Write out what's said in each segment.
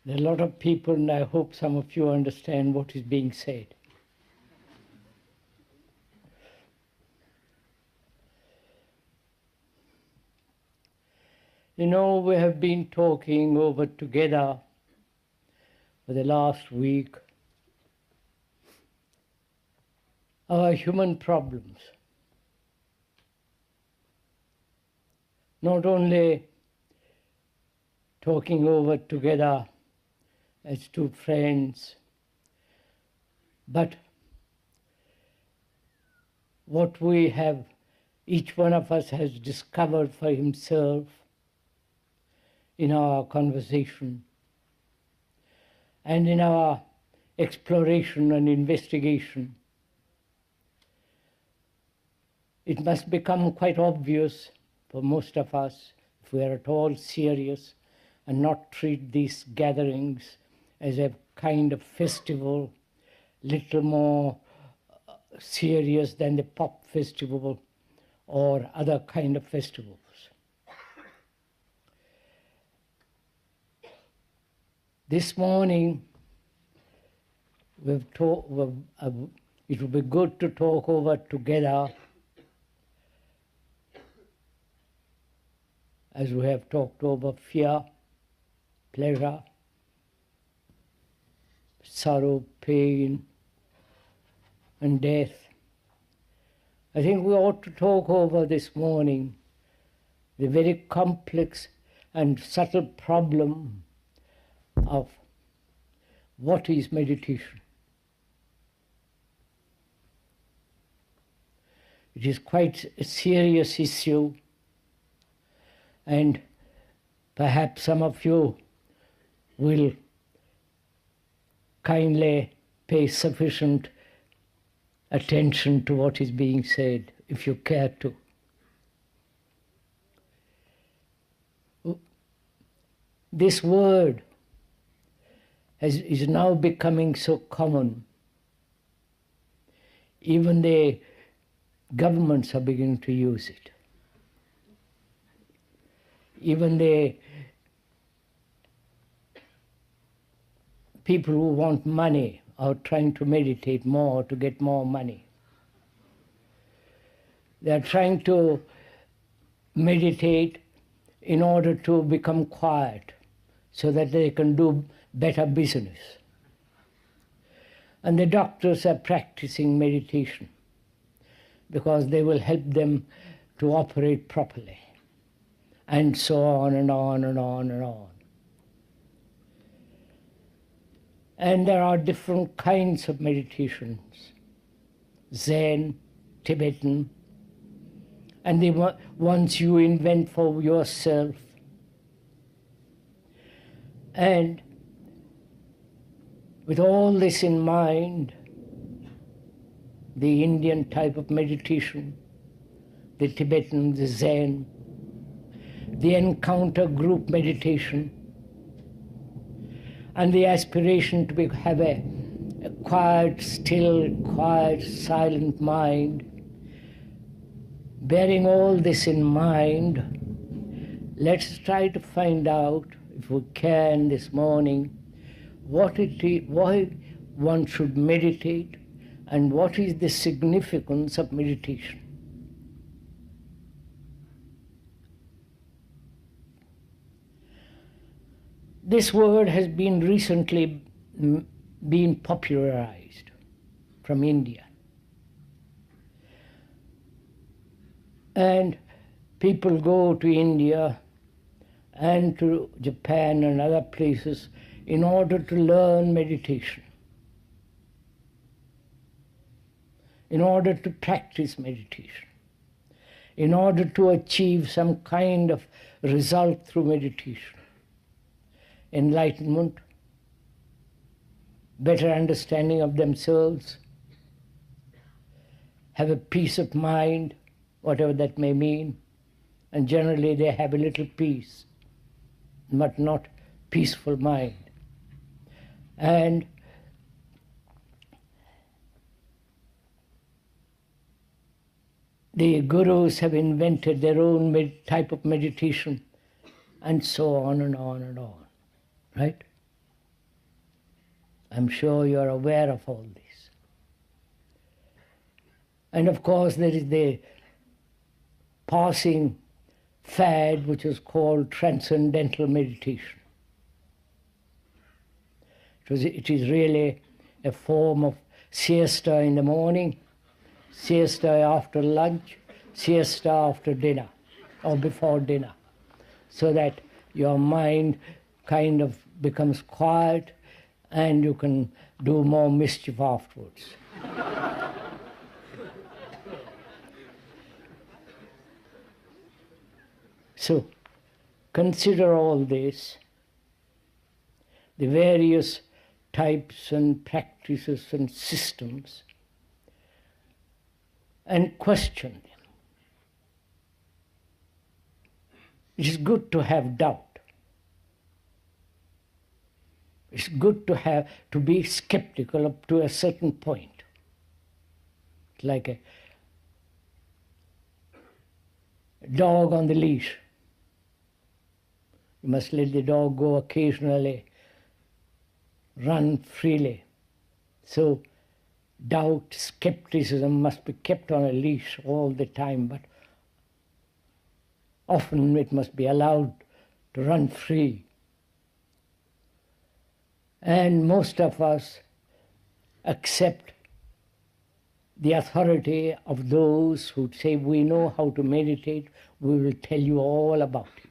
There are a lot of people, and I hope some of you understand what is being said. You know, we have been talking over together for the last week our human problems. Not only talking over together as two friends, but what we have, each one of us has discovered for himself in our conversation and in our exploration and investigation. It must become quite obvious for most of us, if we are at all serious and not treat these gatherings as a kind of festival, little more serious than the pop festival or other kind of festivals. This morning, it will be good to talk over together as we have talked over fear, pleasure, sorrow, pain, and death. I think we ought to talk over this morning the very complex and subtle problem of what is meditation. It is quite a serious issue, and perhaps some of you will kindly pay sufficient attention to what is being said, if you care to. This word is now becoming so common. Even the governments are beginning to use it. Even the people who want money are trying to meditate more to get more money. They are trying to meditate in order to become quiet so that they can do better business. And the doctors are practicing meditation because they will help them to operate properly, and so on and on and on and on. And there are different kinds of meditations, Zen, Tibetan, and the ones you invent for yourself. And with all this in mind, the Indian type of meditation, the Tibetan, the Zen, the encounter group meditation, and the aspiration to have a quiet, still, quiet, silent mind. Bearing all this in mind, let's try to find out, if we can this morning, what it is, why one should meditate, and what is the significance of meditation. This word has been recently been popularized from India. And people go to India and to Japan and other places in order to learn meditation, in order to practice meditation, in order to achieve some kind of result through meditation. Enlightenment, better understanding of themselves, have a peace of mind, whatever that may mean, and generally they have a little peace, but not peaceful mind. And the gurus have invented their own type of meditation, and so on and on and on, right? I'm sure you're aware of all this. And of course there is the passing fad which is called transcendental meditation. It is really a form of siesta in the morning, siesta after lunch, siesta after dinner or before dinner, so that your mind kind of becomes quiet and you can do more mischief afterwards. So consider all this, the various types and practices and systems, and question them. It is good to have doubt. It's good to be skeptical up to a certain point. Like a dog on the leash. You must let the dog go occasionally, run freely. So doubt, skepticism must be kept on a leash all the time, but often it must be allowed to run free. And most of us accept the authority of those who say, we know how to meditate, we will tell you all about it.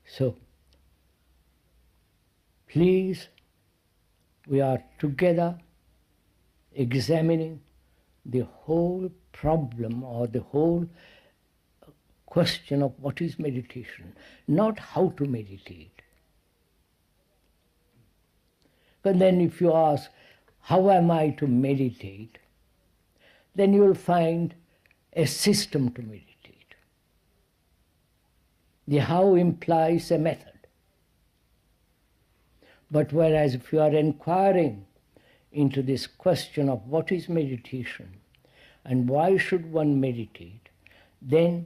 So, please, we are together examining the whole problem or the whole question of what is meditation, not how to meditate. But then if you ask, how am I to meditate? Then you will find a system to meditate. The how implies a method. But whereas if you are inquiring into this question of what is meditation and why should one meditate, then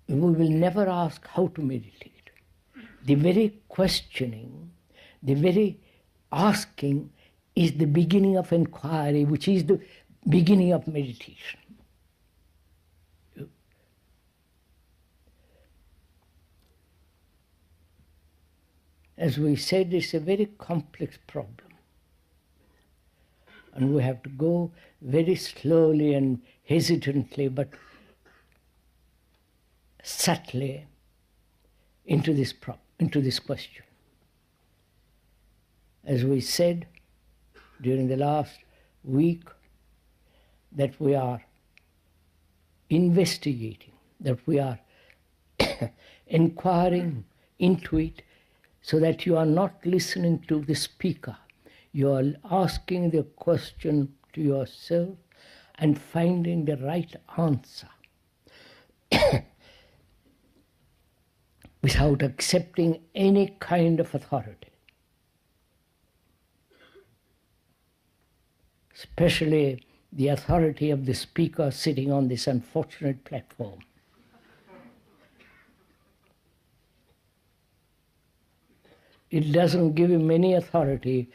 we will never ask how to meditate. The very questioning, the very asking is the beginning of inquiry, which is the beginning of meditation. As we said, it's a very complex problem. And we have to go very slowly and hesitantly, but subtly into this question. As we said during the last week, that we are investigating, that we are inquiring into it, so that you are not listening to the speaker. You are asking the question to yourself and finding the right answer without accepting any kind of authority. Especially the authority of the speaker sitting on this unfortunate platform. It doesn't give him any authority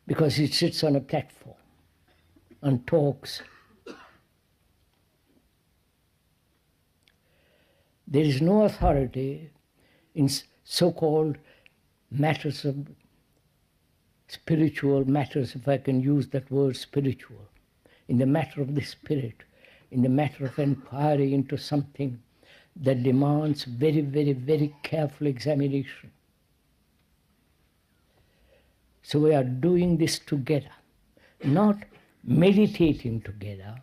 because he sits on a platform and talks. There is no authority in so-called matters of spiritual matters, if I can use that word spiritual, in the matter of the spirit, in the matter of inquiry into something that demands very, very, very careful examination. So we are doing this together, not meditating together,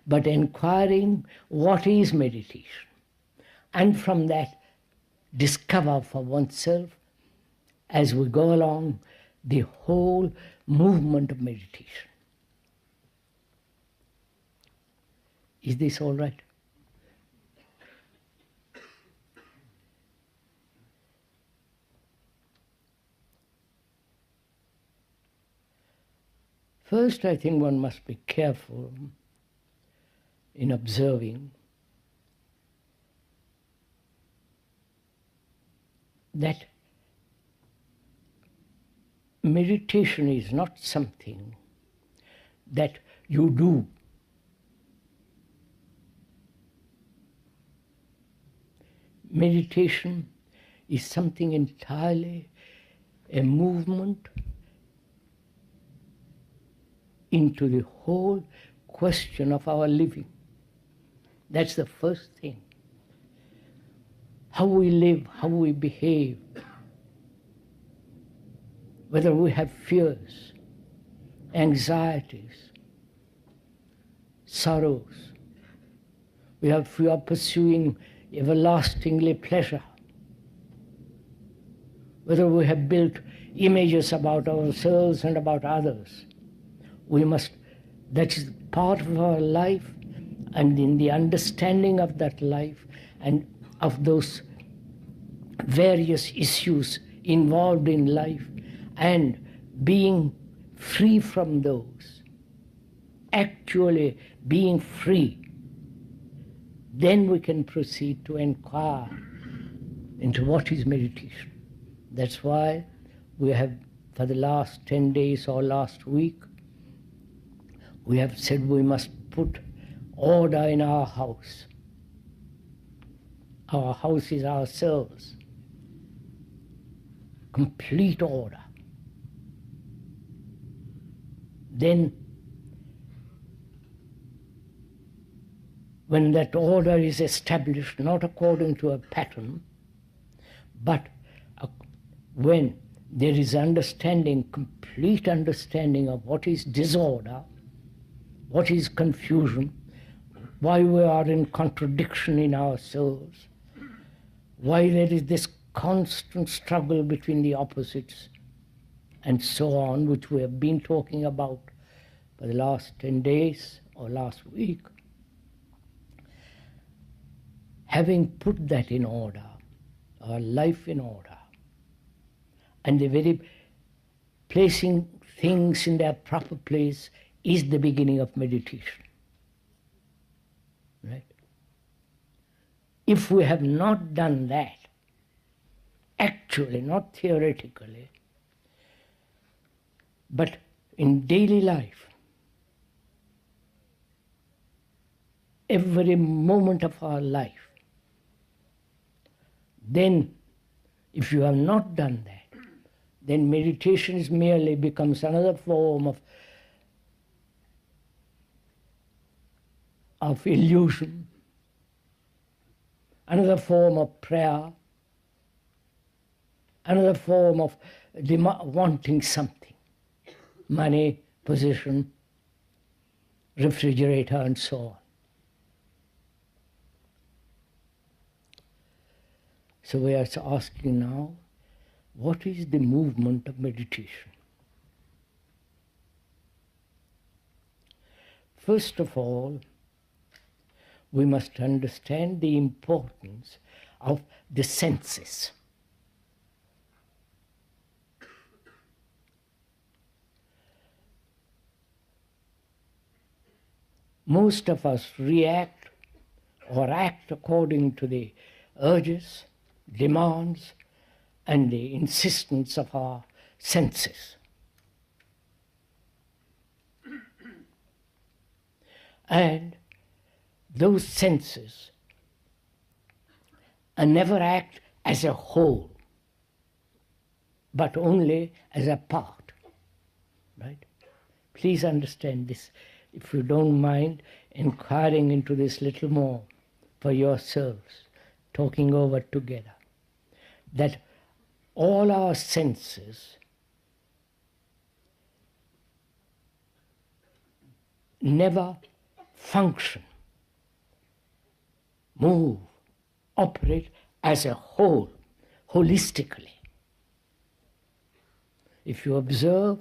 but inquiring what is meditation. And from that, discover for oneself, as we go along, the whole movement of meditation. Is this all right? First, I think one must be careful in observing that meditation is not something that you do. Meditation is something entirely, a movement into the whole question of our living. That's the first thing. How we live, how we behave, whether we have fears, anxieties, sorrows, we are pursuing everlastingly pleasure, whether we have built images about ourselves and about others. We must, that is part of our life, and in the understanding of that life and of those various issues involved in life and being free from those, actually being free, then we can proceed to inquire into what is meditation. That's why we have, for the last 10 days or last week, we have said we must put order in our house. Our house is ourselves. Complete order. Then, when that order is established, not according to a pattern, but when there is understanding, complete understanding of what is disorder, what is confusion, why we are in contradiction in ourselves, why there is this constant struggle between the opposites, and so on, which we have been talking about for the last 10 days or last week. Having put that in order, our life in order, and the very placing things in their proper place is the beginning of meditation. Right? If we have not done that, actually, not theoretically, but in daily life, every moment of our life, then if you have not done that, then meditation is merely becomes another form of illusion, another form of prayer, another form of wanting something, money, position, refrigerator, and so on. So we are asking now, what is the movement of meditation? First of all, we must understand the importance of the senses. Most of us react or act according to the urges, demands, and the insistence of our senses. And those senses never act as a whole, but only as a part. Right? Please understand this, if you don't mind inquiring into this little more for yourselves, talking over together, that all our senses never function, move, operate as a whole, holistically. If you observe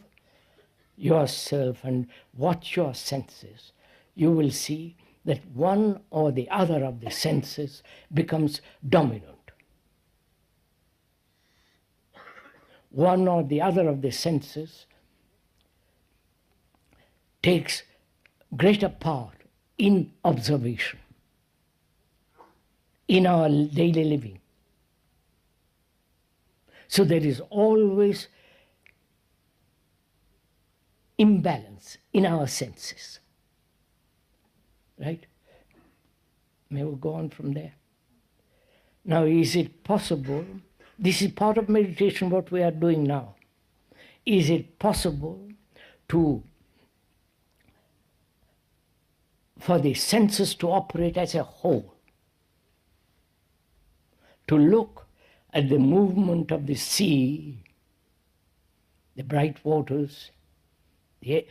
yourself and watch your senses, you will see that one or the other of the senses becomes dominant. One or the other of the senses takes greater part in observation, in our daily living. So there is always imbalance in our senses. Right? May we go on from there? Now, is it possible, this is part of meditation, what we are doing now. Is it possible for the senses to operate as a whole? To look at the movement of the sea, the bright waters, the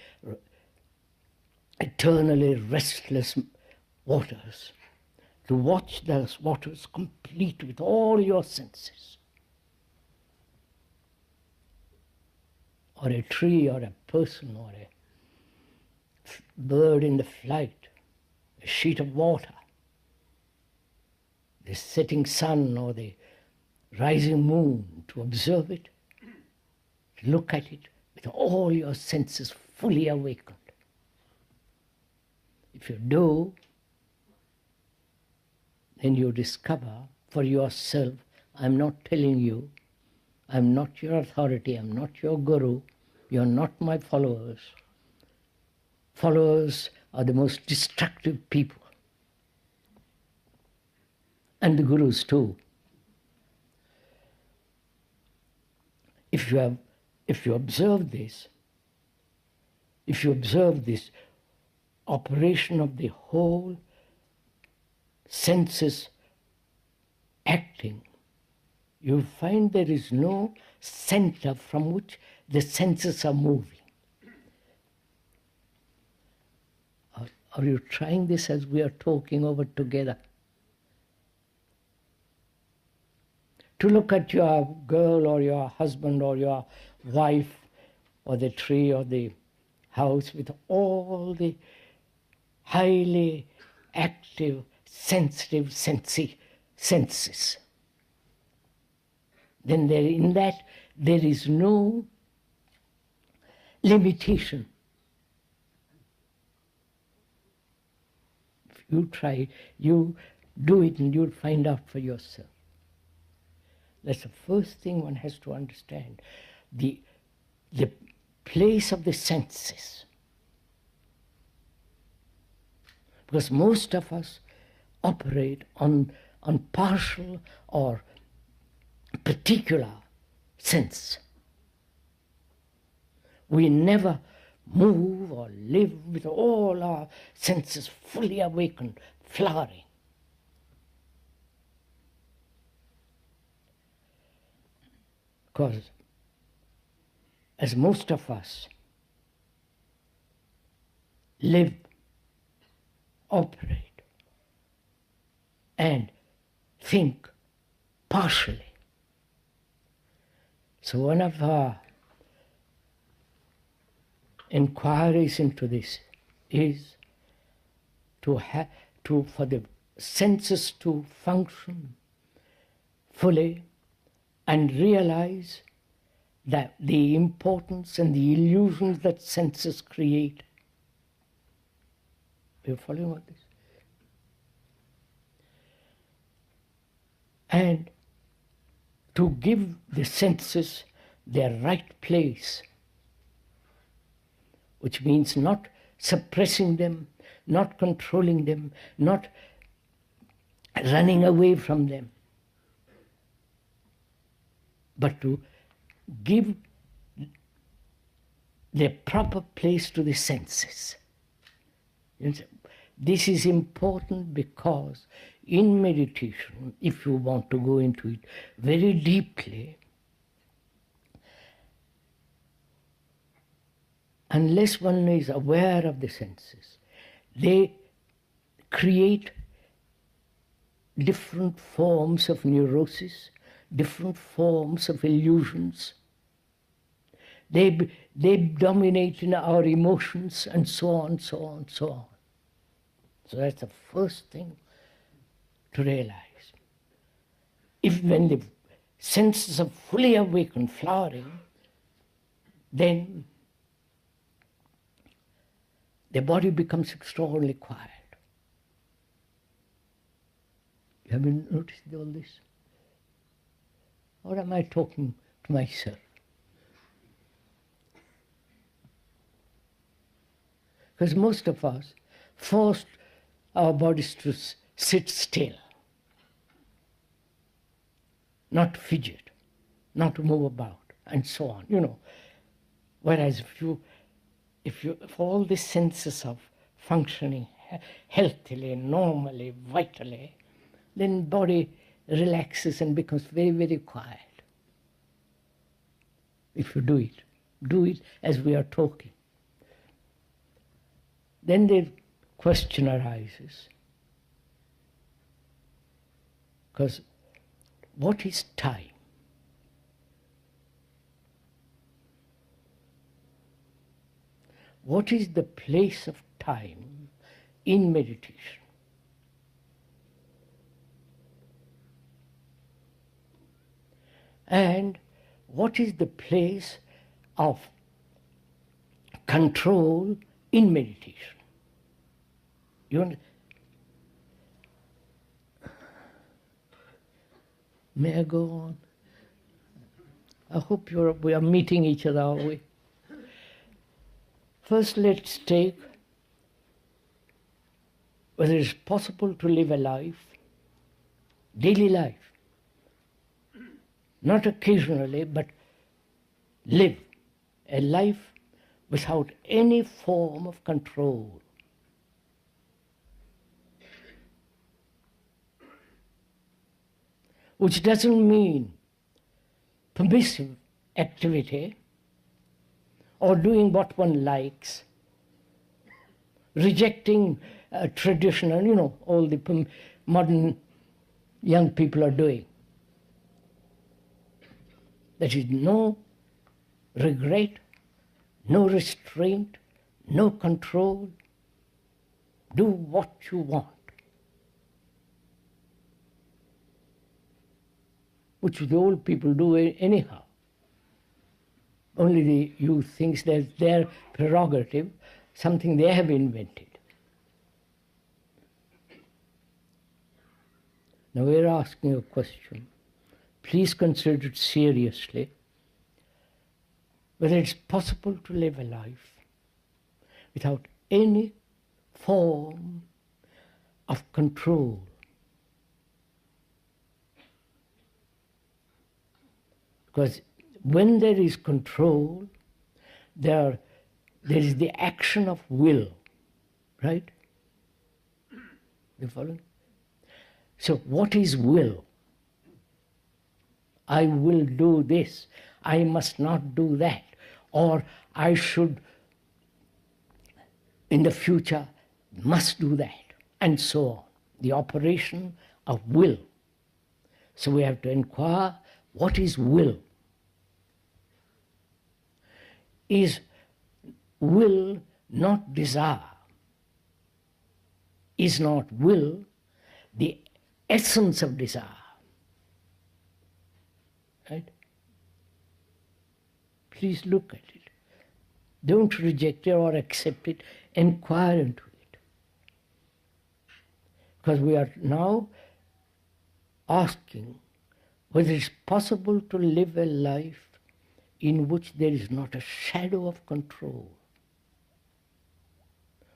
eternally restless waters, to watch those waters complete with all your senses. Or a tree, or a person, or a bird in the flight, a sheet of water, the setting sun or the rising moon, to observe it, to look at it with all your senses fully awakened. If you do, then you discover for yourself, I'm not telling you, I'm not your authority, I'm not your guru, you're not my followers. Followers are the most destructive people. And the gurus too. If you observe this operation of the whole senses acting, you find there is no center from which the senses are moving. Are you trying this as we are talking over together? To look at your girl or your husband or your wife or the tree or the house with all the highly active, sensitive senses. Then in that there is no limitation. If you try, you do it and you'll find out for yourself. That's the first thing one has to understand. The place of the senses. Because most of us operate on partial or particular sense. We never move or live with all our senses fully awakened, flowering. Because as most of us live, operate, and think partially. So one of our inquiries into this is for the senses to function fully and realize that the importance and the illusions that senses create. Are you following what this? And to give the senses their right place, which means not suppressing them, not controlling them, not running away from them, but to give the proper place to the senses. This is important because in meditation, if you want to go into it very deeply, unless one is aware of the senses, they create different forms of neurosis, different forms of illusions. They dominate in our emotions and so on, so on, so on. So that's the first thing to realize. If when the senses are fully awakened, flowering, then the body becomes extraordinarily quiet. You haven't noticed all this? Or am I talking to myself? Because most of us forced our bodies to sit still, not to fidget, not to move about, and so on, Whereas if all the senses of functioning healthily, normally, vitally, then body relaxes and becomes very, very quiet. If you do it as we are talking. Then the question arises, because what is time? What is the place of time in meditation? And what is the place of control in meditation? May I go on? I hope we are meeting each other, are we? First, let's take whether it's possible to live a life, daily life, not occasionally, but live a life without any form of control. Which doesn't mean permissive activity or doing what one likes, rejecting traditional, all the modern young people are doing. That is no regret, no restraint, no control. Do what you want. Which the old people do anyhow. Only the youth thinks that's their prerogative, something they have invented. Now we're asking a question. Please consider it seriously, whether it's possible to live a life without any form of control. Because when there is control, there is the action of will, right? You follow? So what is will? I will do this, I must not do that, or I should, in the future, must do that, and so on. The operation of will. So we have to inquire, what is will? Is will not desire? Is not will the essence of desire? Right? Please look at it. Don't reject it or accept it. Inquire into it. Because we are now asking whether it's possible to live a life in which there is not a shadow of control,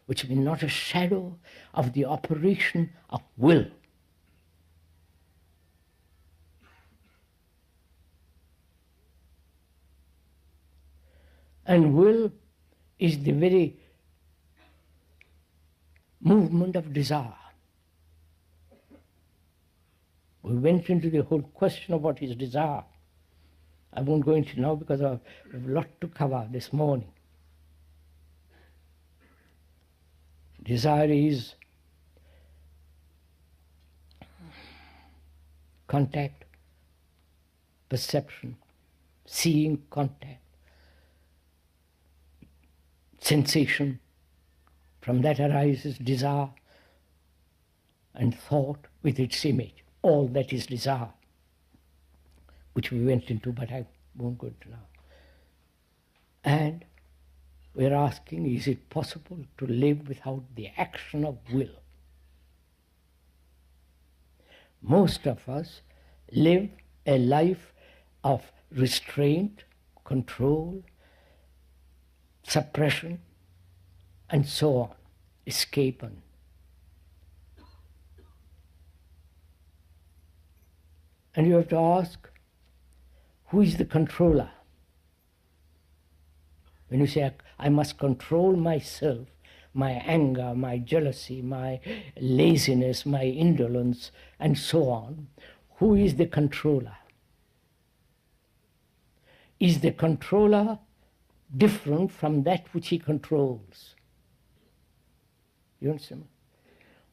which means not a shadow of the operation of will. And will is the very movement of desire. We went into the whole question of what is desire. I won't go into now because I have a lot to cover this morning. Desire is contact, perception, seeing, contact, sensation. From that arises desire and thought with its image. All that is desire, which we went into, but I won't go into now. And we're asking, is it possible to live without the action of will? Most of us live a life of restraint, control, suppression, and so on, escape on. And you have to ask, who is the controller? When you say, I must control myself, my anger, my jealousy, my laziness, my indolence, and so on, who is the controller? Is the controller different from that which he controls? You understand?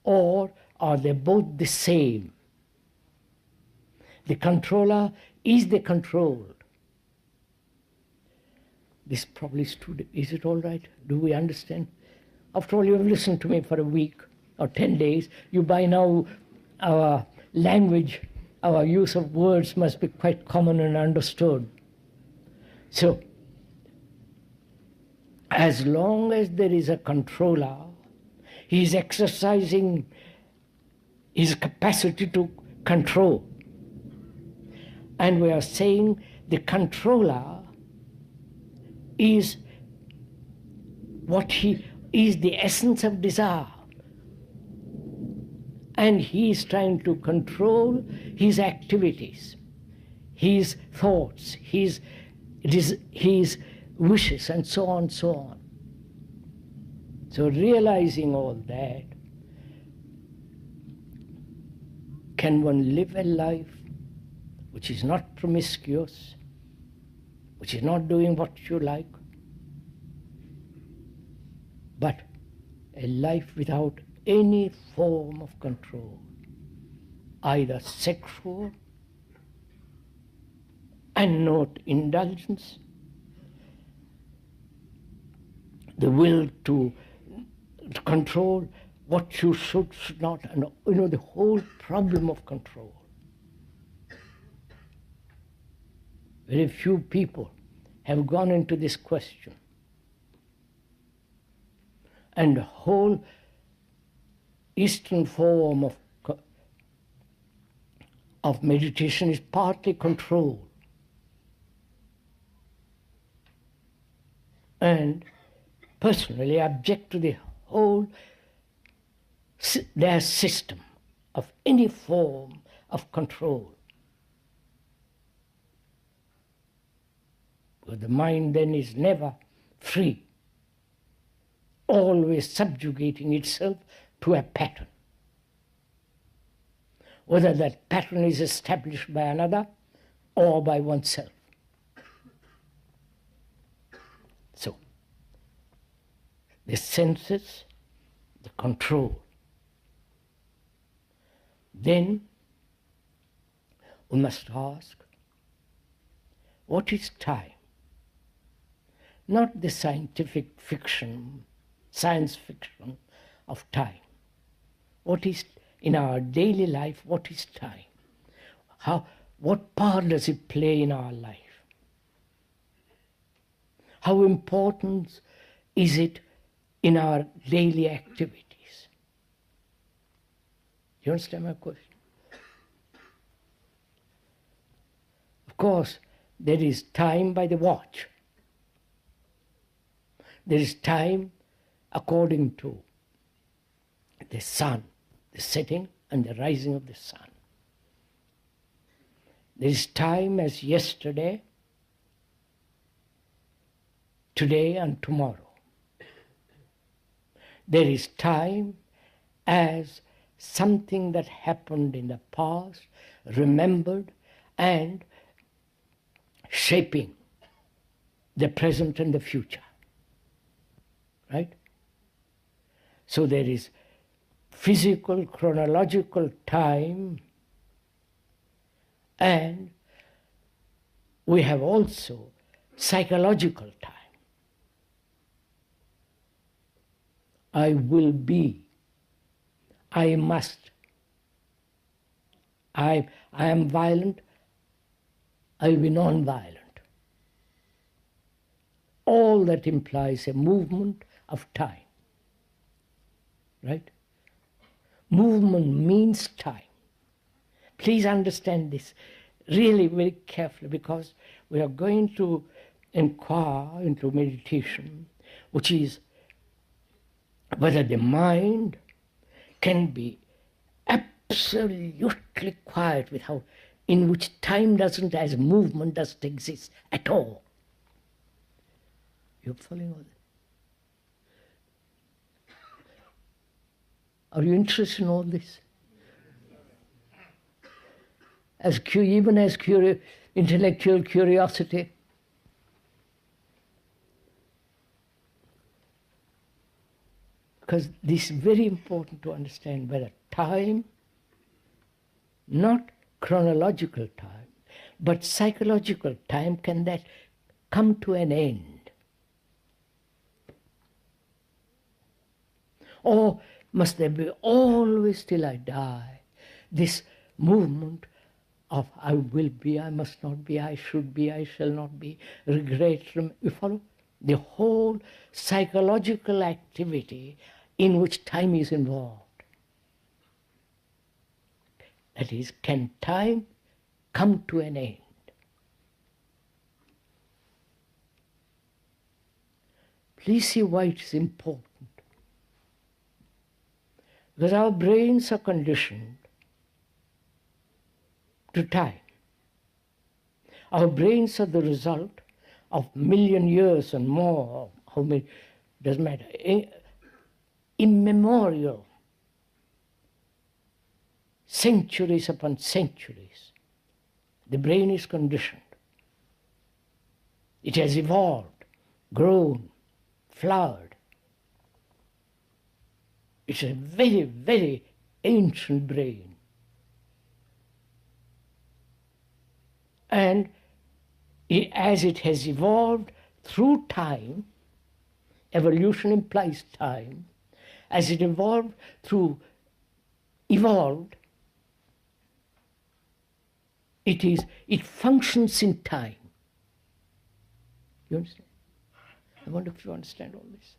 Or are they both the same? The controller is the controlled. This probably is it all right? Do we understand? After all, you have listened to me for a week or 10 days. You by now, our language, our use of words must be quite common and understood. So, as long as there is a controller, he is exercising his capacity to control. And we are saying the controller is what he is, the essence of desire. And he is trying to control his activities, his thoughts, his wishes, and so on, so on. So realizing all that, can one live a life which is not promiscuous, which is not doing what you like, but a life without any form of control, either sexual and not indulgence, the will to control what you should not, and the whole problem of control. Very few people have gone into this question. And the whole Eastern form of meditation is partly control. And personally, I object to the whole their system of any form of control. But the mind then is never free, always subjugating itself to a pattern. Whether that pattern is established by another or by oneself. So, the senses, the control. Then we must ask, what is time? Not the scientific fiction, science fiction of time. What is, in our daily life, what is time? What part does it play in our life? How important is it in our daily activities? You understand my question? Of course, there is time by the watch. There is time according to the sun, the setting and the rising of the sun. There is time as yesterday, today and tomorrow. There is time as something that happened in the past, remembered and shaping the present and the future. Right? So there is physical, chronological time, and we have also psychological time. I will be. I must. I am violent. I will be non-violent. All that implies a movement of time. Right? Movement means time. Please understand this really very carefully, because we are going to inquire into meditation, which is whether the mind can be absolutely quiet without, in which time doesn't, as movement doesn't exist at all. You're following all that? Are you interested in all this? Even as intellectual curiosity. Because this is very important to understand whether time, not chronological time, but psychological time, can that come to an end? Or must there be always till I die this movement of I will be, I must not be, I should be, I shall not be, regret, you follow? The whole psychological activity in which time is involved. That is, can time come to an end? Please see why it is important. Because our brains are conditioned to time. Our brains are the result of million years and more, how many, doesn't matter, immemorial, centuries upon centuries. The brain is conditioned. It has evolved, grown, flowered. It's a very, very ancient brain. And as it has evolved through time, evolution implies time, as it evolved, it functions in time. You understand? I wonder if you understand all this.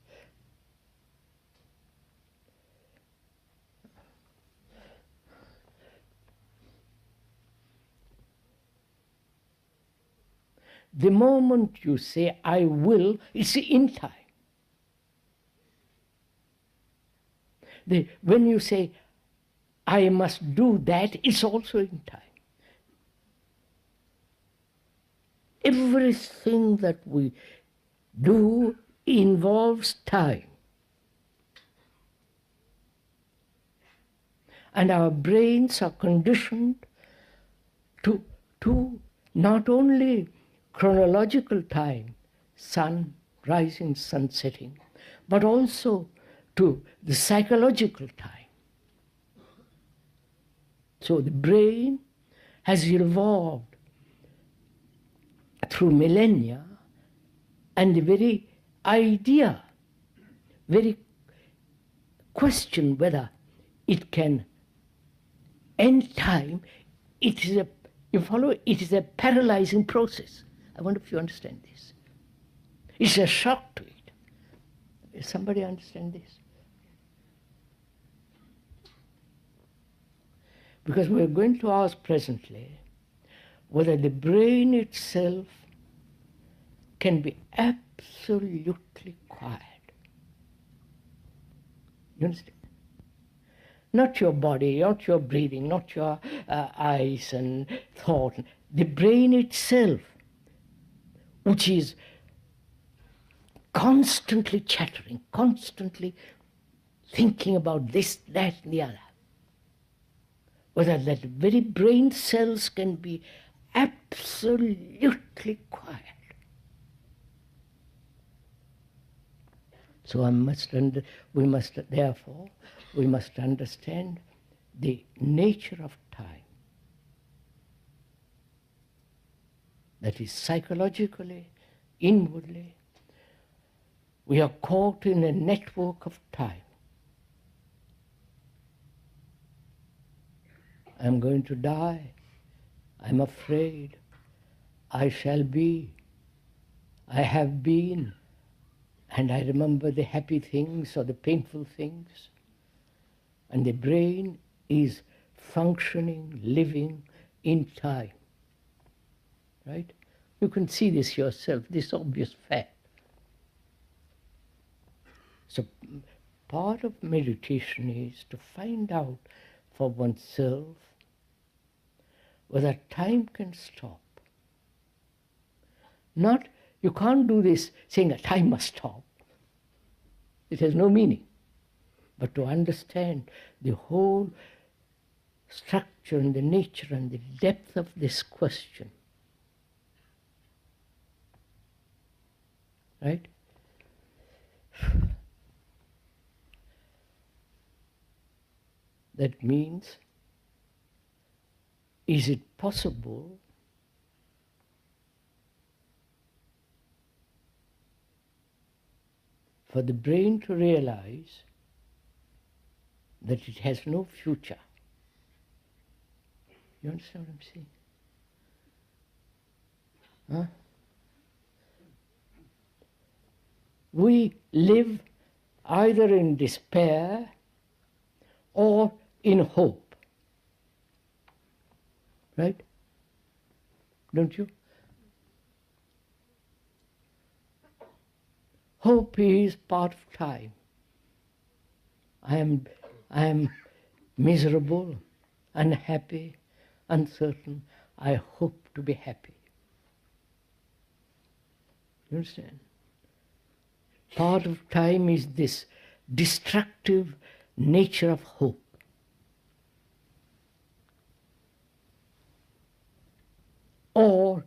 The moment you say, I will, it's in time. When you say, I must do that, it's also in time. Everything that we do involves time. And our brains are conditioned to not only chronological time, sun rising, sun setting, but also to the psychological time. So the brain has evolved through millennia, and the very idea, very question whether it can end time, it is a paralyzing process. I wonder if you understand this. It's a shock to it. Does somebody understand this? Because we're going to ask presently whether the brain itself can be absolutely quiet. You understand? Not your body, not your breathing, not your eyes and thought. The brain itself, which is constantly chattering, constantly thinking about this, that, and the other. Whether that very brain cells can be absolutely quiet. So we must understand the nature of time. That is, psychologically, inwardly, we are caught in a network of time. I'm going to die. I'm afraid. I shall be. I have been. And I remember the happy things or the painful things. And the brain is functioning, living in time. Right? You can see this yourself, this obvious fact. So part of meditation is to find out for oneself whether time can stop. Not, you can't do this saying that time must stop. It has no meaning. But to understand the whole structure and the nature and the depth of this question. Right? That means, is it possible for the brain to realize that it has no future? You understand what I'm saying? Huh? We live either in despair or in hope. Right? Don't you? Hope is part of time. I am miserable, unhappy, uncertain. I hope to be happy. You understand? Part of time is this destructive nature of hope. Or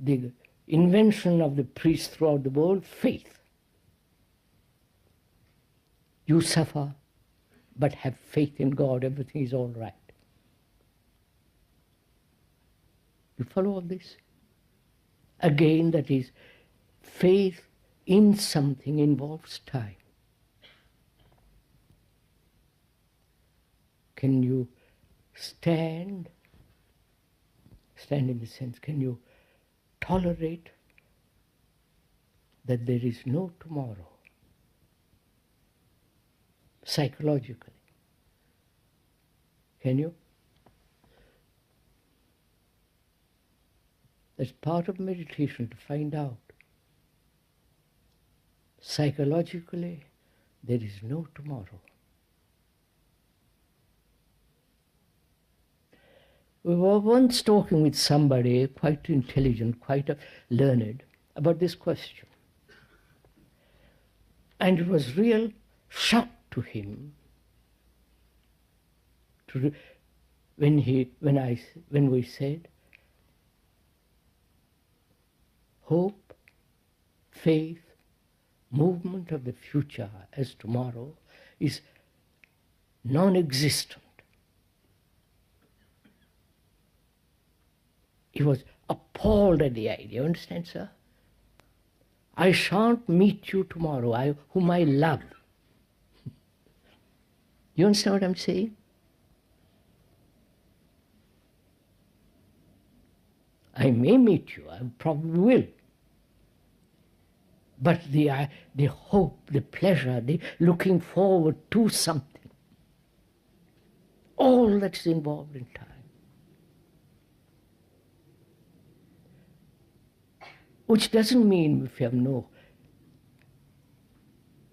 the invention of the priests throughout the world, faith. You suffer, but have faith in God, everything is all right. You follow all this? Again, that is, faith in something involves time. Can you stand in the sense, can you tolerate that there is no tomorrow? Psychologically. Can you? That's part of meditation, to find out. Psychologically, there is no tomorrow. We were once talking with somebody quite intelligent, quite learned, about this question. And it was real shock to him when we said, hope, faith, movement of the future as tomorrow is non-existent. He was appalled at the idea, you understand, sir? I shan't meet you tomorrow, whom I love. You understand what I'm saying? I may meet you, I probably will. But the hope, the pleasure, the looking forward to something, all that's involved in time. Which doesn't mean, if you have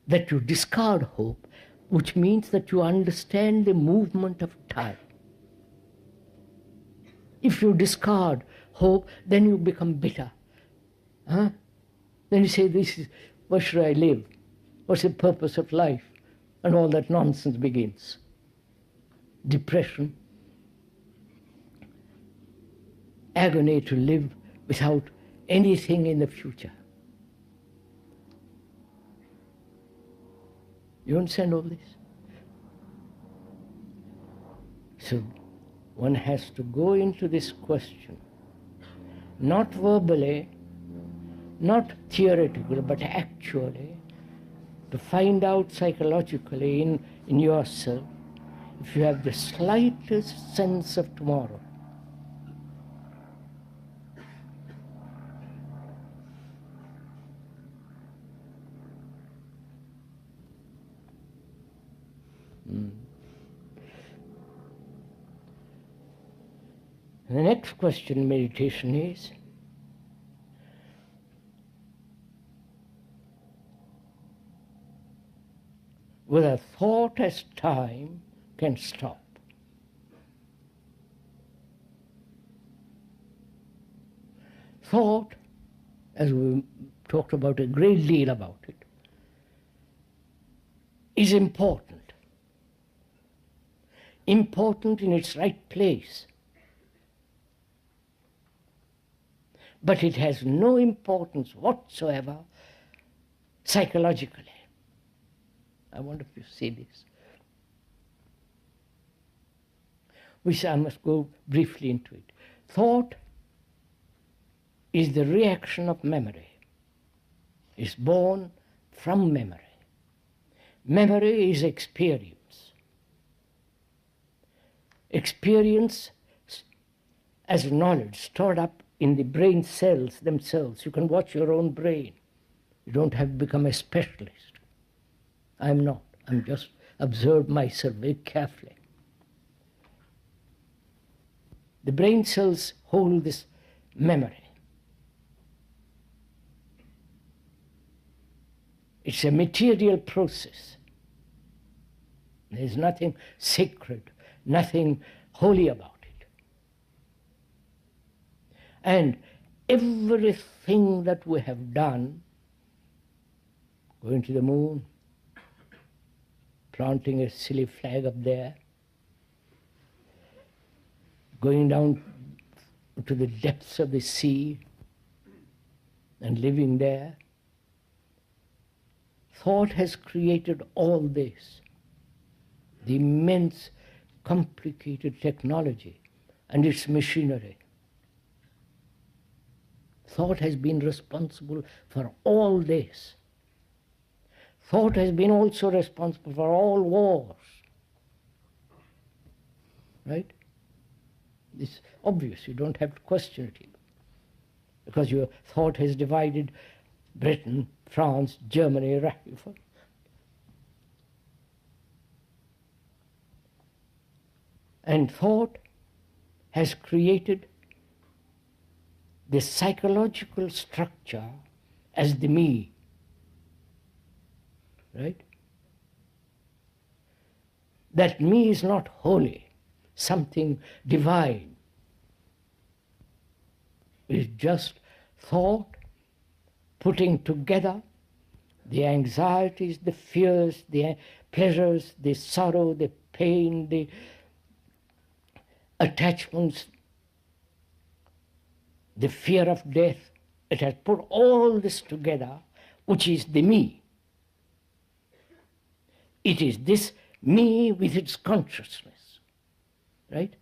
that you discard hope, which means that you understand the movement of time. If you discard hope, then you become bitter. Huh? Then you say, why should I live? What's the purpose of life? And all that nonsense begins. Depression, agony to live without anything in the future. You understand all this? So one has to go into this question, not verbally, not theoretically, but actually, to find out psychologically in yourself if you have the slightest sense of tomorrow. The next question in meditation is, whether thought as time can stop. Thought, as we talked about a great deal about it, is important. Important in its right place. But it has no importance whatsoever psychologically. I wonder if you see this. Which I must go briefly into it. Thought is the reaction of memory. It's born from memory. Memory is experience. Experience as knowledge stored up in the brain cells themselves. You can watch your own brain. You don't have to become a specialist. I'm not. I'm just observe myself very carefully. The brain cells hold this memory. It's a material process. There's nothing sacred, nothing holy about it. And everything that we have done, going to the moon, planting a silly flag up there, going down to the depths of the sea and living there, thought has created all this, the immense, complicated technology and its machinery. Thought has been responsible for all this. Thought has been also responsible for all wars. Right? It's obvious, you don't have to question it. Because your thought has divided Britain, France, Germany, Russia. And thought has created the psychological structure as the me. Right? That me is not holy, something divine. It's just thought putting together the anxieties, the fears, the pleasures, the sorrow, the pain, the attachments, the fear of death. It has put all this together, which is the me. It is this me with its consciousness. Right?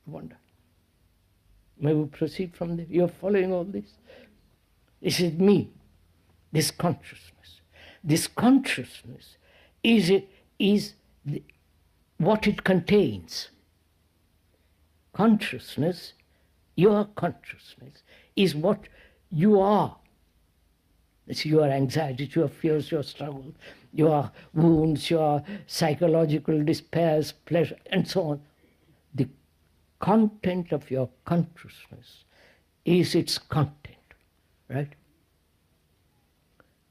I wonder. May we proceed from there? You're following all this? This is me, this consciousness. This consciousness is what it contains. Consciousness, your consciousness, is what you are. It's your anxieties, your fears, your struggles, your wounds, your psychological despairs, pleasure, and so on. The content of your consciousness is its content, right?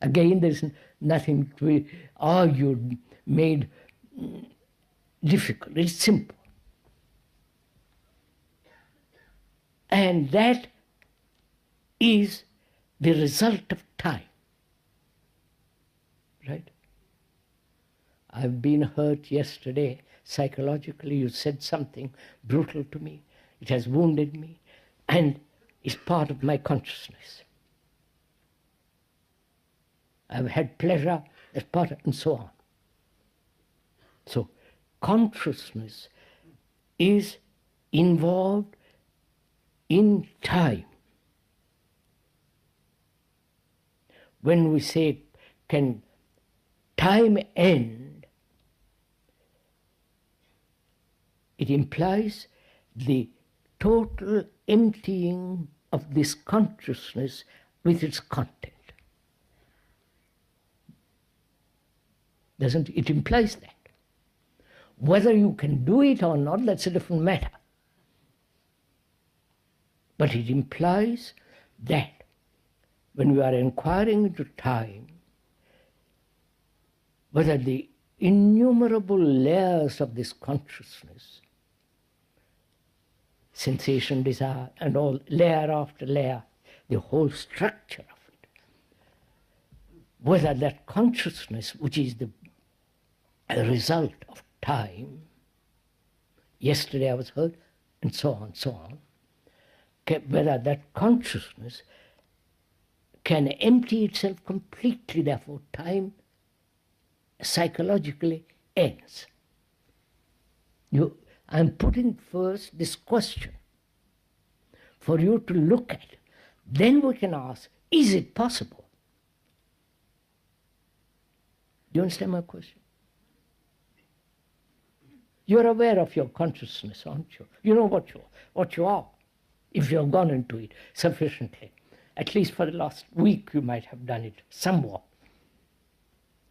Again, there's nothing to be argued, made difficult. It's simple. And that is the result of time. Right? I've been hurt yesterday psychologically. You said something brutal to me. It has wounded me and is part of my consciousness. I've had pleasure as part of, and so on. So consciousness is involved in time. When we say, can time end, it implies the total emptying of this consciousness with its content. Doesn't it? It implies that. Whether you can do it or not, that's a different matter. But it implies that when we are inquiring into time, whether the innumerable layers of this consciousness, sensation, desire, and all, layer after layer, the whole structure of it. Whether that consciousness, which is the result of time, yesterday I was hurt, and so on, whether that consciousness can empty itself completely, therefore time psychologically ends. I'm putting first this question for you to look at. Then we can ask, is it possible? Do you understand my question? You're aware of your consciousness, aren't you? You know what you are, if you've gone into it sufficiently. At least for the last week you might have done it somewhat.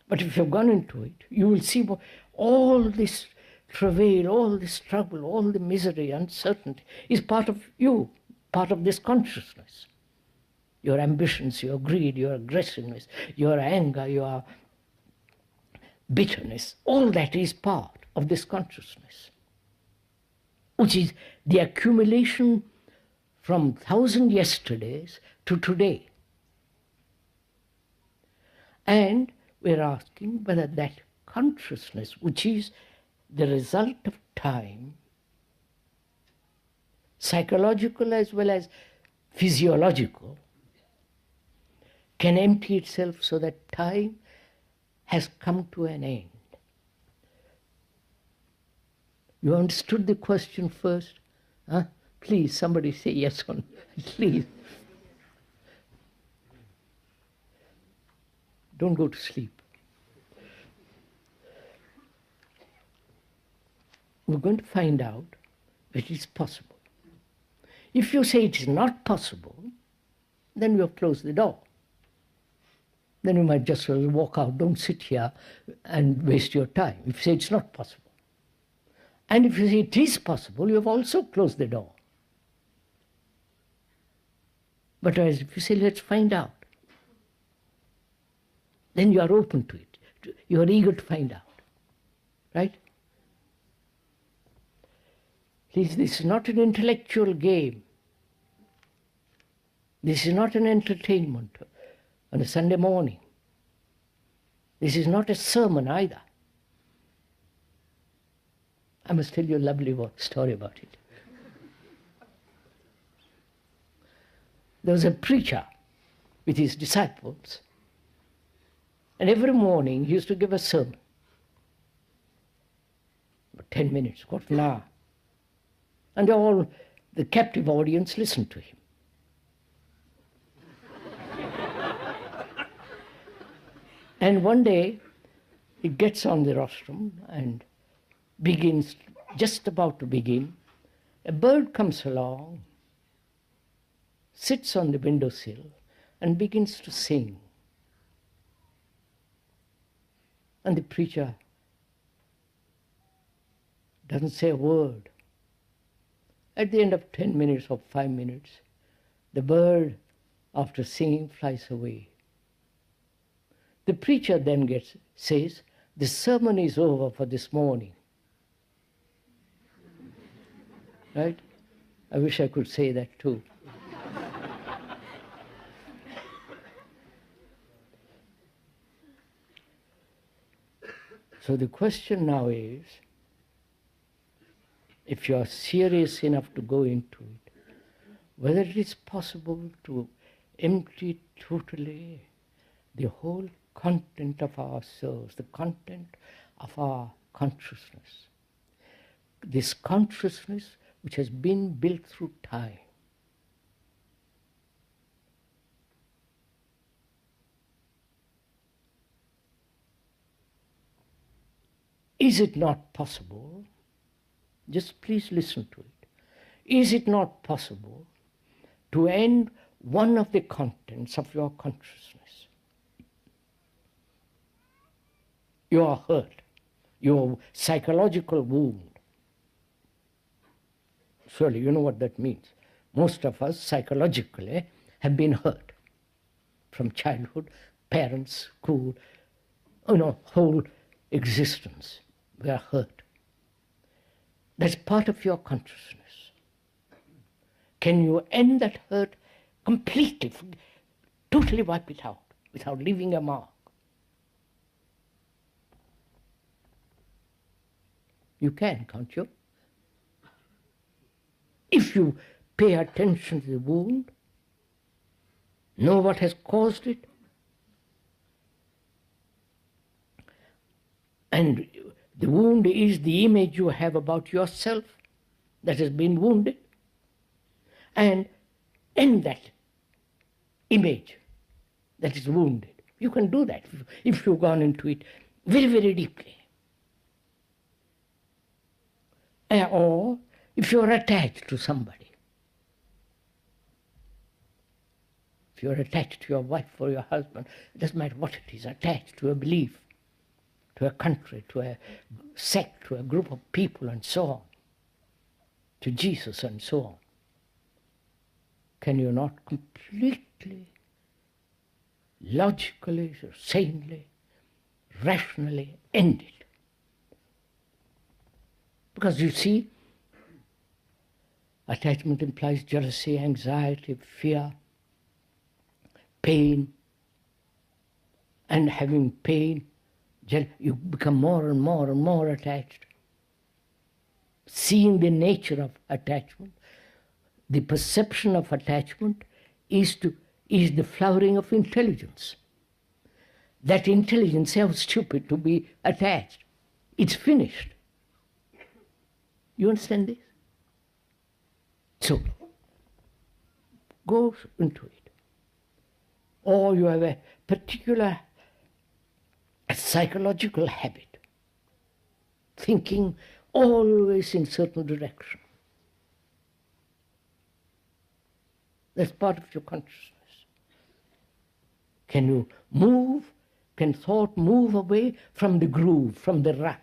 But if you've gone into it, you will see all this travail, all this struggle, all the misery, uncertainty is part of you, part of this consciousness. Your ambitions, your greed, your aggressiveness, your anger, your bitterness, all that is part of this consciousness, which is the accumulation from 1,000 yesterdays to today. And we're asking whether that consciousness, which is the result of time, psychological as well as physiological, can empty itself so that time has come to an end. You understood the question first? Huh? Please, somebody say yes or no. Please. Don't go to sleep. We're going to find out if it is possible. If you say it is not possible, then you have closed the door. Then you might just walk out. Don't sit here and waste your time. If you say it's not possible. And if you say it is possible, you have also closed the door. But as if you say, let's find out, then you are open to it. You are eager to find out. Right? Please, this is not an intellectual game. This is not an entertainment on a Sunday morning. This is not a sermon either. I must tell you a lovely story about it. There was a preacher with his disciples, and every morning he used to give a sermon. About 10 minutes, quarter of an hour. And all the captive audience listened to him. And one day, he gets on the rostrum and begins, just about to begin. A bird comes along, sits on the windowsill, and begins to sing. And the preacher doesn't say a word. At the end of 10 minutes or 5 minutes, the bird, after singing, flies away. The preacher then says, the sermon is over for this morning. Right? I wish I could say that too. So the question now is, if you are serious enough to go into it, whether it is possible to empty totally the whole content of our souls, the content of our consciousness. This consciousness which has been built through time. Is it not possible? Just please listen to it. Is it not possible to end one of the contents of your consciousness? Your hurt, your psychological wound. Surely you know what that means. Most of us psychologically have been hurt from childhood, parents, school, whole existence. We are hurt. That's part of your consciousness. Can you end that hurt completely, totally wipe it out, without leaving a mark? You can, can't you? If you pay attention to the wound, know what has caused it, and the wound is the image you have about yourself that has been wounded, and end that image that is wounded. You can do that if you've gone into it very, very deeply. Or if you're attached to somebody. If you're attached to your wife or your husband, it doesn't matter what it is, attached to a belief, to a country, to a sect, to a group of people and so on, to Jesus and so on. Can you not completely, logically, sanely, rationally end it? Because you see, attachment implies jealousy, anxiety, fear, pain, and having pain, you become more and more and more attached. Seeing the nature of attachment, the perception of attachment is the flowering of intelligence. That intelligence, how stupid to be attached. It's finished. You understand this? So, go into it. Or you have a particular psychological habit, thinking always in certain direction. That's part of your consciousness. Can you move? Can thought move away from the groove, from the rut?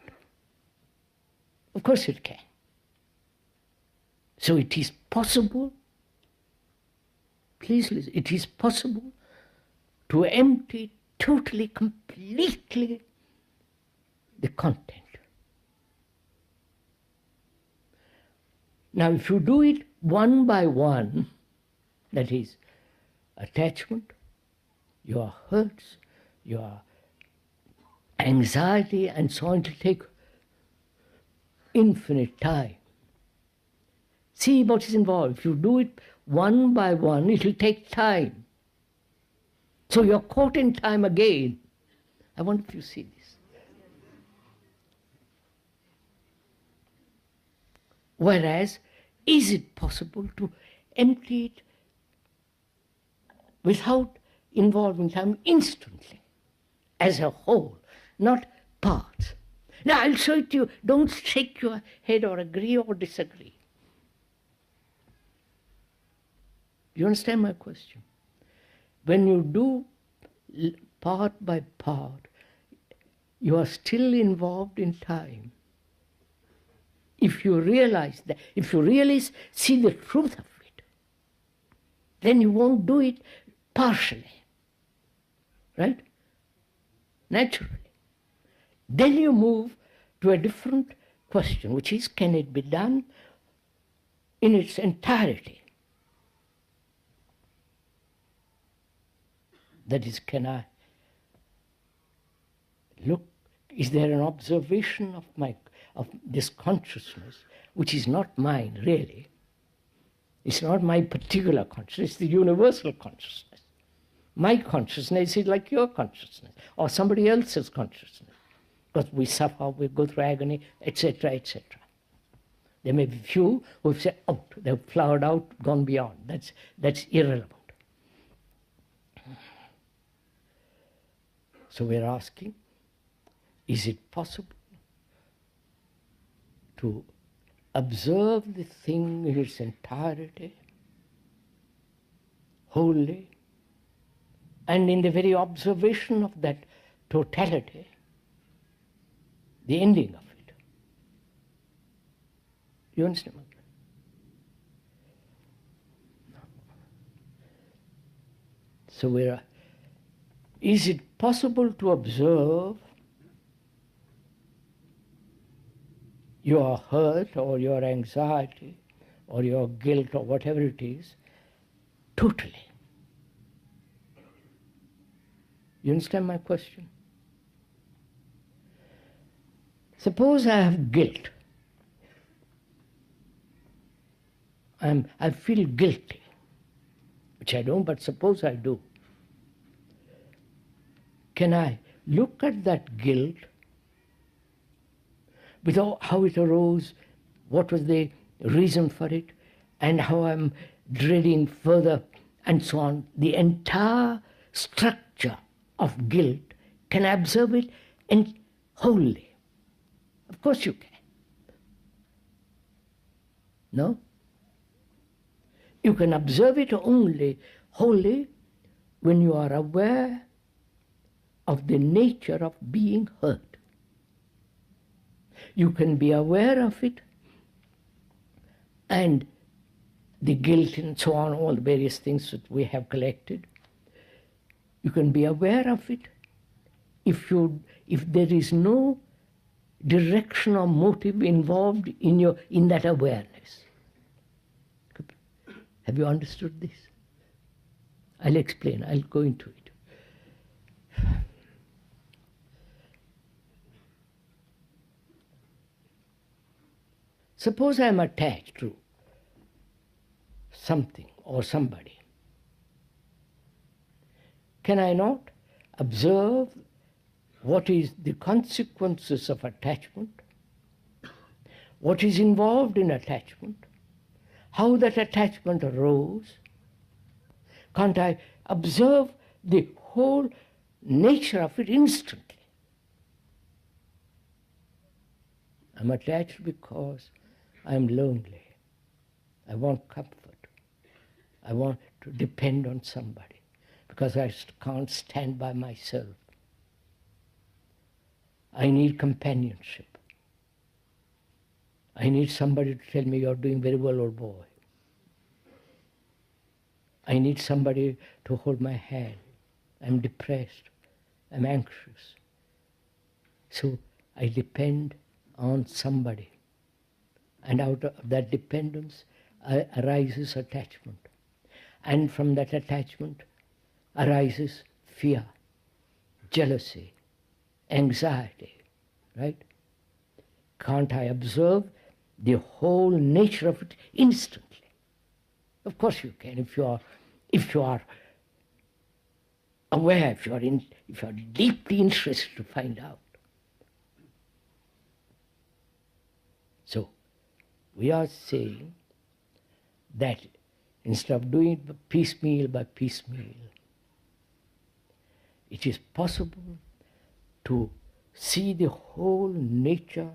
Of course it can. So it is possible, please listen, it is possible to empty totally, completely the content. Now if you do it one by one, that is, attachment, your hurts, your anxiety and so on, to take infinite time. See what is involved. If you do it one by one, it will take time. So you're caught in time again. I wonder if you see this. Whereas, is it possible to empty it without involving time instantly, as a whole, not parts? Now I'll show it to you. Don't shake your head or agree or disagree. You understand my question? When you do part by part, you are still involved in time. If you realize that, if you really see the truth of it, then you won't do it partially, right? Naturally. Then you move to a different question, which is, can it be done in its entirety? That is, can I look, is there an observation of this consciousness, which is not mine, really? It's not my particular consciousness, it's the universal consciousness. My consciousness is like your consciousness, or somebody else's consciousness. Because we suffer, we go through agony, etc., etc. There may be few who have said, out, they've flowered out, gone beyond. That's irrelevant. So we're asking, is it possible to observe the thing in its entirety, wholly, and in the very observation of that totality, the ending of it? You understand? So is it possible to observe your hurt or your anxiety or your guilt or whatever it is, totally. You understand my question? Suppose I have guilt. I feel guilty, which I don't, but suppose I do. Can I look at that guilt with how it arose, what was the reason for it, and how I'm dreading further, and so on? The entire structure of guilt, can I observe it and wholly? Of course you can. No? You can observe it only wholly when you are aware of the nature of being hurt. You can be aware of it and the guilt and so on, all the various things that we have collected. You can be aware of it if there is no direction or motive involved in that awareness. Have you understood this? I'll explain. I'll go into it. Suppose I am attached to something or somebody. Can I not observe what is the consequences of attachment? What is involved in attachment? How that attachment arose? Can't I observe the whole nature of it instantly? I'm attached because I'm lonely. I want comfort. I want to depend on somebody because I can't stand by myself. I need companionship. I need somebody to tell me you're doing very well, old boy. I need somebody to hold my hand. I'm depressed. I'm anxious. So I depend on somebody. And out of that dependence arises attachment. And from that attachment arises fear, jealousy, anxiety, right? Can't I observe the whole nature of it instantly? Of course you can, if you are aware, if you are deeply interested to find out. So we are saying that instead of doing it piecemeal by piecemeal, it is possible to see the whole nature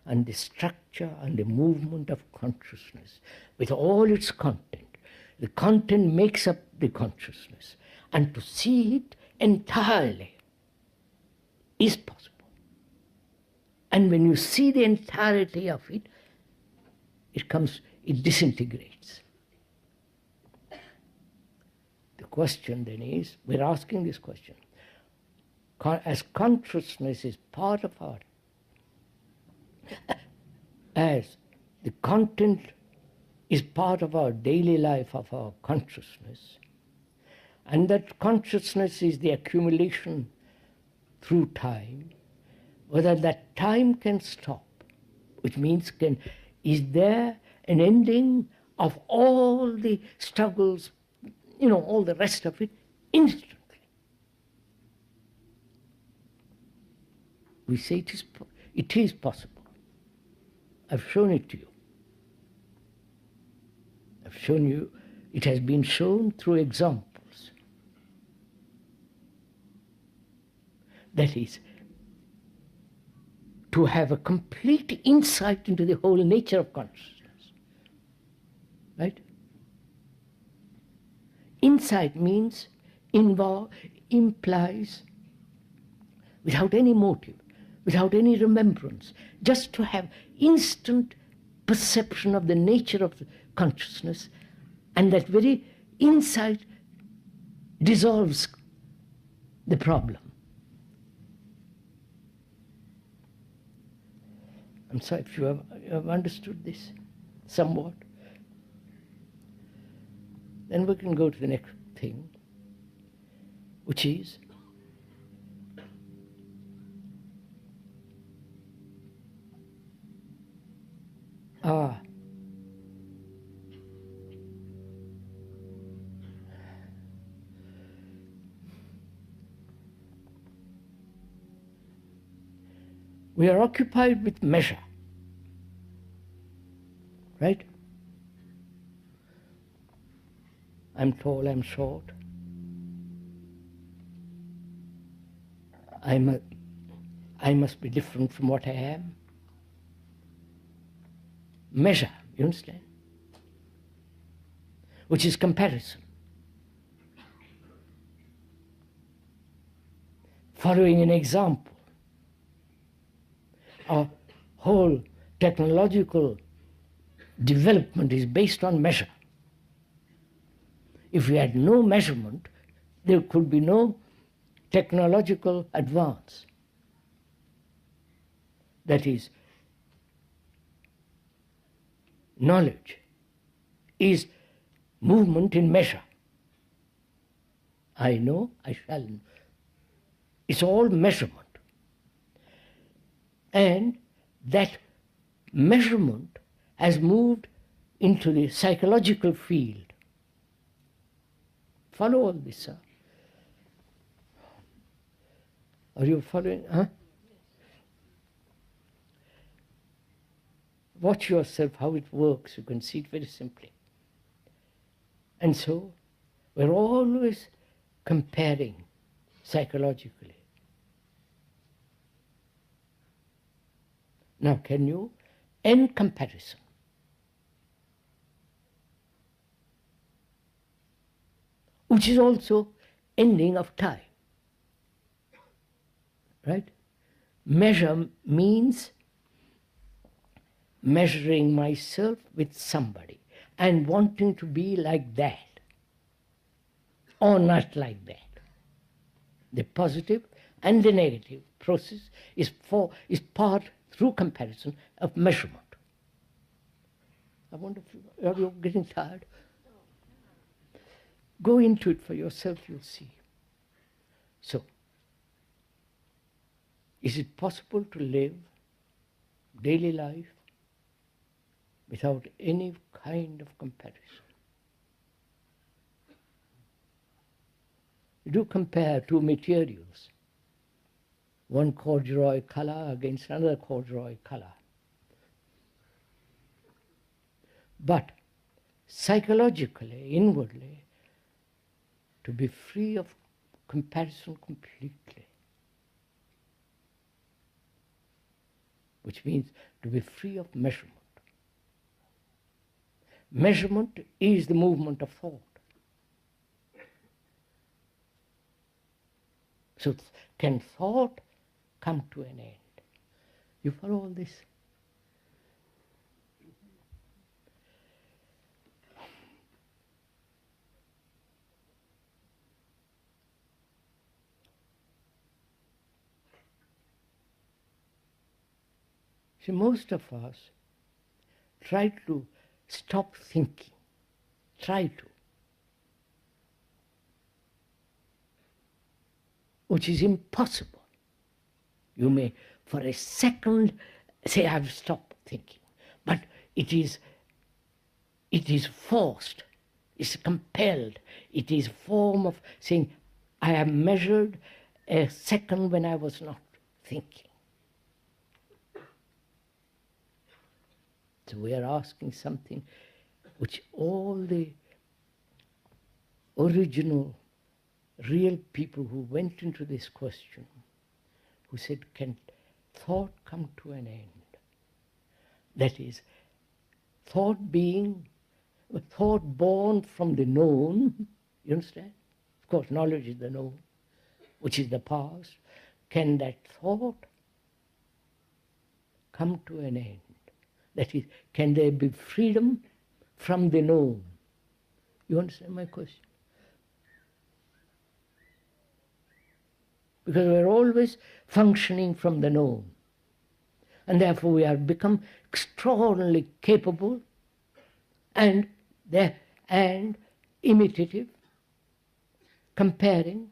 and the structure and the movement of consciousness with all its content. The content makes up the consciousness, and to see it entirely is possible. And when you see the entirety of it, it disintegrates. The question then is, we're asking this question, as consciousness is part of as the content is part of our daily life, of our consciousness, and that consciousness is the accumulation through time, whether that time can stop, which means is there an ending of all the struggles, all the rest of it, instantly? We say it is possible. I've shown it to you. I've shown you, it has been shown through examples. That is, to have a complete insight into the whole nature of consciousness. Right? Insight means, implies, without any motive, without any remembrance, just to have instant perception of the nature of the consciousness, and that very insight dissolves the problem. I'm sorry if you have understood this somewhat. Then we can go to the next thing, which is we are occupied with measure, right? I'm tall, I'm short. I must be different from what I am. Measure, you understand? Which is comparison. Following an example, our whole technological development is based on measure. If we had no measurement, there could be no technological advance. That is, knowledge is movement in measure. I know, I shall know. It's all measurement. And that measurement has moved into the psychological field. Follow all this, sir. Are you following? Huh? Watch yourself how it works. You can see it very simply. And so, we're always comparing psychologically. Now, can you end comparison? Which is also ending of time. Right? Measure means measuring myself with somebody and wanting to be like that or not like that. The positive and the negative process is part through comparison of measurement. I wonder if are you getting tired? Go into it for yourself, you'll see. So, is it possible to live daily life without any kind of comparison? You do compare two materials, one corduroy color against another corduroy color. But psychologically, inwardly, to be free of comparison completely, which means to be free of measurement. Measurement is the movement of thought. So can thought come to an end? You follow all this? See, most of us try to stop thinking, try to, which is impossible. You may, for a second, say, I've stopped thinking, but it is forced, it's compelled, it is a form of saying, I have measured a second when I was not thinking. So we are asking something which all the original, real people who went into this question, who said, can thought come to an end? That is, thought born from the known, you understand? Of course, knowledge is the known, which is the past. Can that thought come to an end? That is, can there be freedom from the known? You understand my question? Because we're always functioning from the known. And therefore we have become extraordinarily capable and imitative, comparing.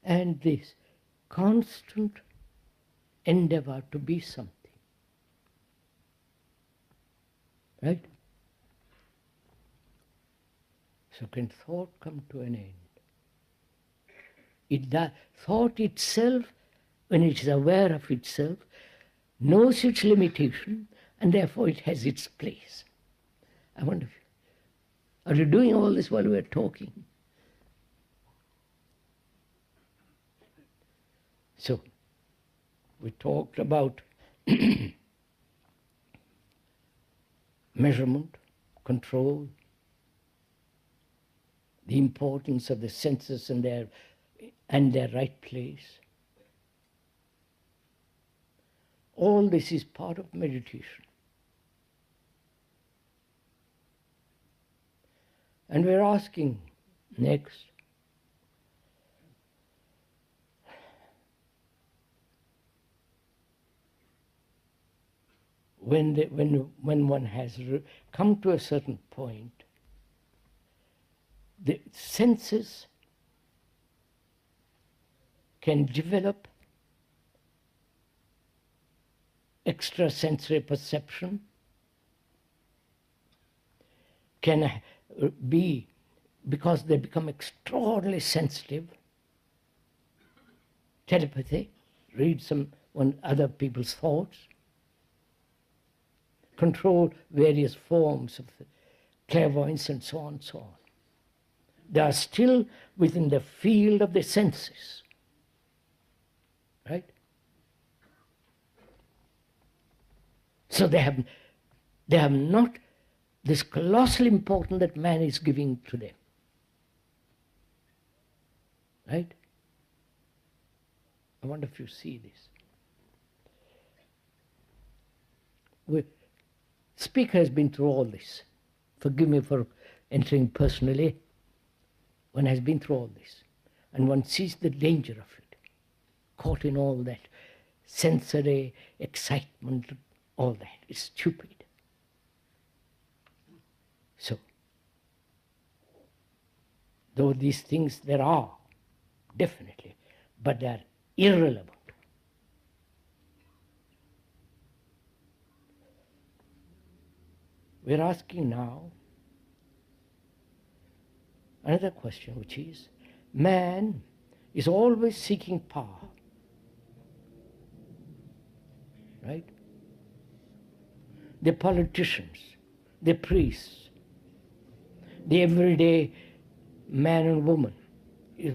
And this constant endeavor to be something. Right? So can thought come to an end? Thought itself, when it is aware of itself, knows its limitation, and therefore it has its place. I wonder, are you doing all this while we're talking? So, we talked about measurement, control, the importance of the senses and their right place. All this is part of meditation. And we're asking next, when one has come to a certain point, the senses can develop extrasensory perception, can be, because they become extraordinarily sensitive, telepathy, read other people's thoughts, control various forms of clairvoyance and so on and so on. They are still within the field of the senses. Right? So they have not this colossal importance that man is giving to them. Right? I wonder if you see this. Speaker has been through all this. Forgive me for entering personally. One has been through all this. And one sees the danger of it. Caught in all that sensory excitement, all that. It's stupid. So, though these things there are, definitely, but they are irrelevant. We're asking now another question, which is, man is always seeking power. Right? The politicians, the priests, the everyday man and woman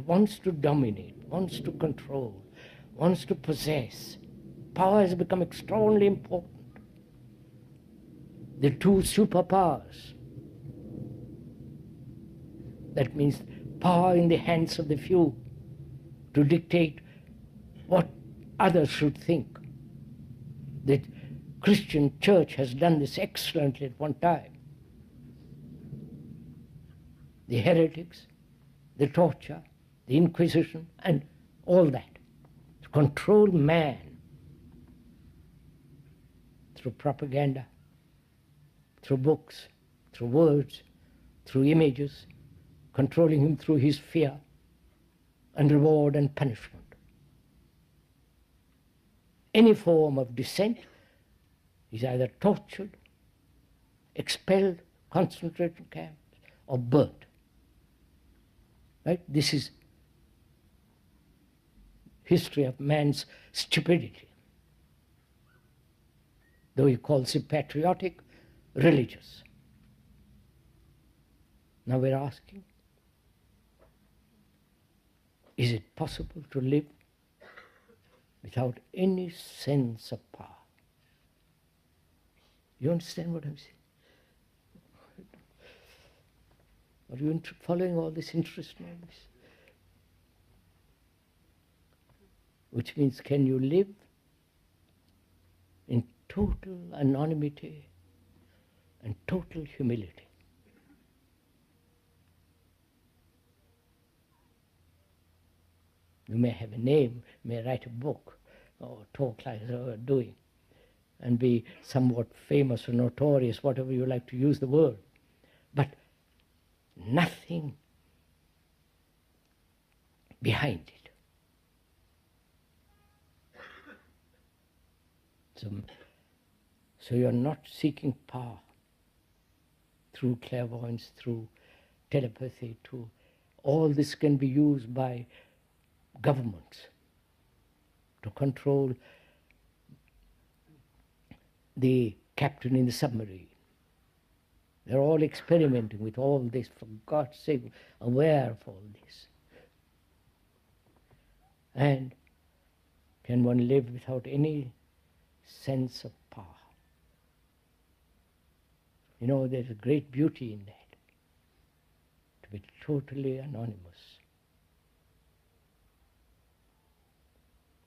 wants to dominate, wants to control, wants to possess. Power has become extraordinarily important. The two superpowers. That means power in the hands of the few to dictate what others should think. The Christian church has done this excellently at one time. The heretics, the torture, the Inquisition, and all that. To control man through propaganda, through books, through words, through images, controlling him through his fear and reward and punishment. Any form of dissent is either tortured, expelled, concentration camps, or burnt. Right? This is history of man's stupidity. Though he calls it patriotic, religious. Now we're asking, is it possible to live without any sense of power? You understand what I'm saying? Are you following all this interest in all this? Which means, can you live in total anonymity and total humility? You may have a name, you may write a book, or talk like you're doing, and be somewhat famous or notorious, whatever you like to use the word. But nothing behind it. So you're not seeking power through clairvoyance, through telepathy, all this can be used by governments to control the captain in the submarine. They're all experimenting with all this, for God's sake, aware of all this. And can one live without any sense of power? You know, there's a great beauty in that, to be totally anonymous.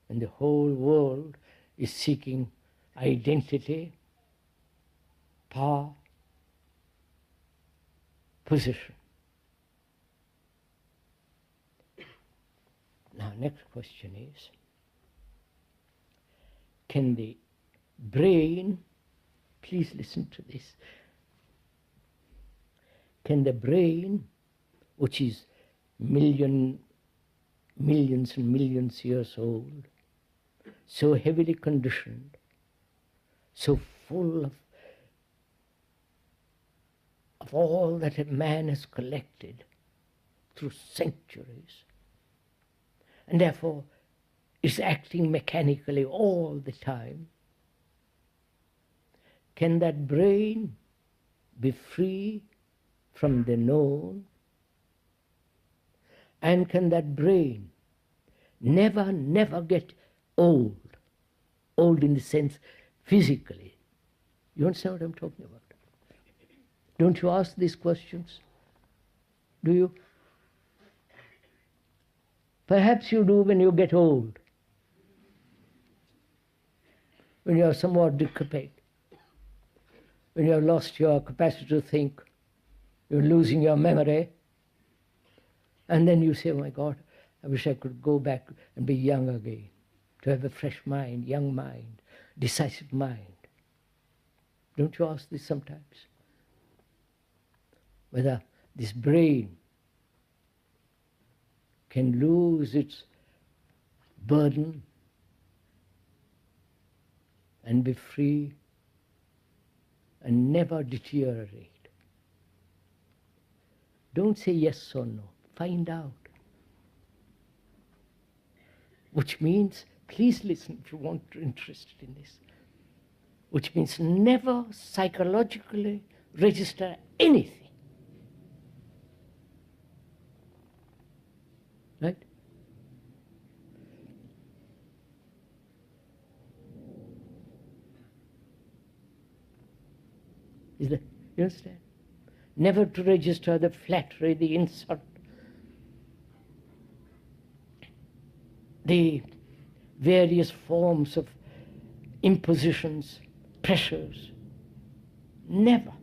And the whole world is seeking identity, power, position. Now, next question is, can the brain, please listen to this, can the brain, which is millions and millions years old, so heavily conditioned, so full of all that a man has collected through centuries, and therefore is acting mechanically all the time, can that brain be free from the known? And can that brain never get old? Old in the sense physically. You understand what I'm talking about? Don't you ask these questions? Do you? Perhaps you do when you get old, when you are somewhat decrepit, when you have lost your capacity to think, you're losing your memory, and then you say, oh my God, I wish I could go back and be young again, to have a fresh mind, young mind, decisive mind. Don't you ask this sometimes? Whether this brain can lose its burden and be free and never deteriorate. Don't say yes or no. Find out. Which means, please listen if you want to be interested in this, which means never psychologically register anything. Right? Is that, you understand? Never to register the flattery, the insult, the various forms of impositions, pressures. Never.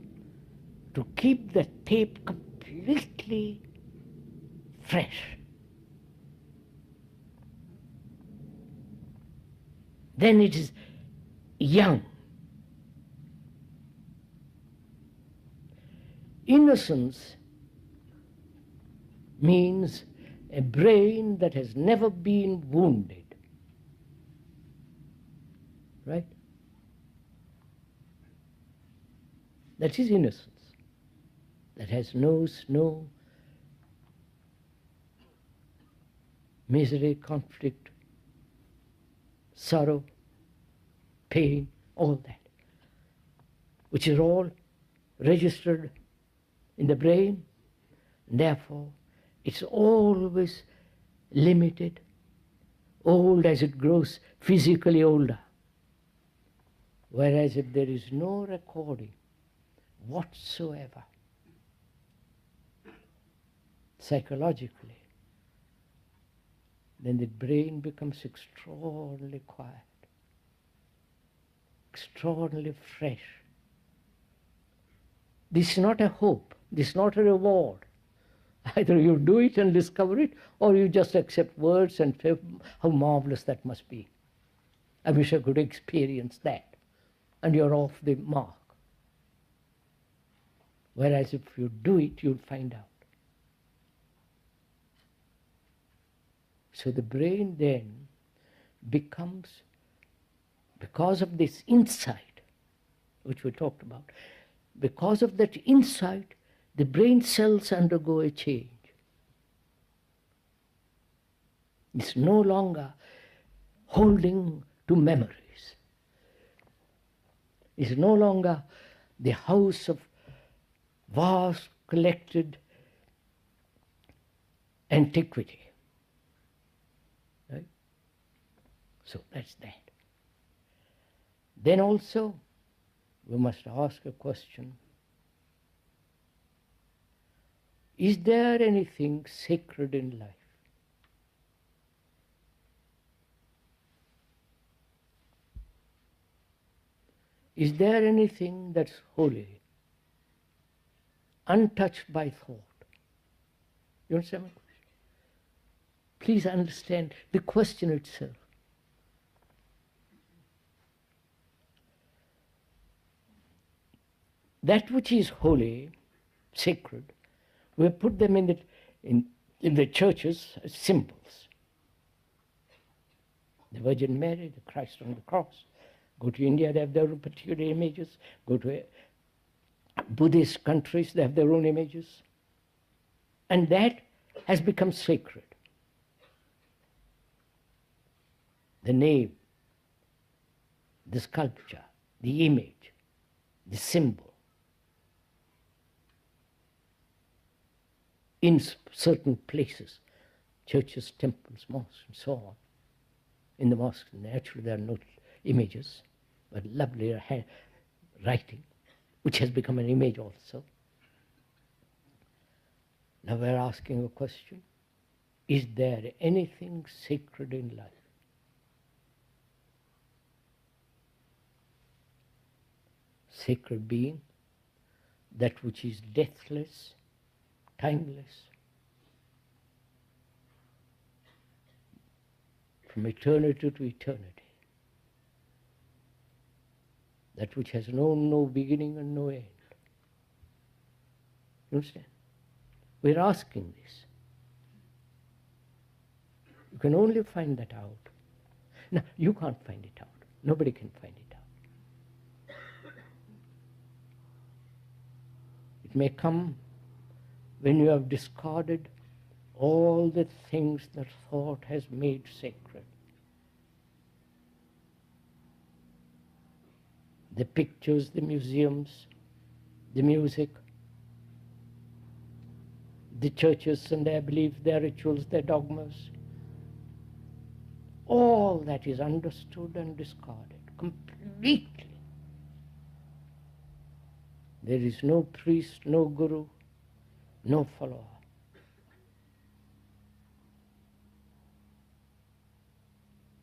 To keep the tape completely fresh. Then it is young. Innocence means a brain that has never been wounded. Right? That is innocence. That has no misery, conflict, sorrow, pain, all that, which is all registered in the brain, and therefore it's always limited, old as it grows physically older. Whereas if there is no recording whatsoever, psychologically, then the brain becomes extraordinarily quiet, extraordinarily fresh. This is not a hope, this is not a reward. Either you do it and discover it, or you just accept words and say, how marvelous that must be. I wish I could experience that. And you're off the mark. Whereas if you do it, you'll find out. So the brain then becomes, because of this insight, which we talked about, because of that insight, the brain cells undergo a change. It's no longer holding to memories. It's no longer the house of vast collected antiquity. Right? So that's that. Then also, we must ask a question. Is there anything sacred in life? Is there anything that's holy, untouched by thought? You understand my question? Please understand the question itself. That which is holy, sacred, we put them in the churches as symbols. The Virgin Mary, the Christ on the cross. Go to India, they have their own particular images. Go to Buddhist countries, they have their own images. And that has become sacred. The name, the sculpture, the image, the symbol. In certain places, churches, temples, mosques, and so on. In the mosques, naturally, there are no images, but lovely writing, which has become an image also. Now we're asking a question. Is there anything sacred in life? Sacred being, that which is deathless, timeless, from eternity to eternity. That which has known no beginning and no end. You understand? We're asking this. You can only find that out. Now, you can't find it out. Nobody can find it out. It may come when you have discarded all the things that thought has made sacred. The pictures, the museums, the music, the churches and their beliefs, their rituals, their dogmas. All that is understood and discarded completely. There is no priest, no guru, no follower.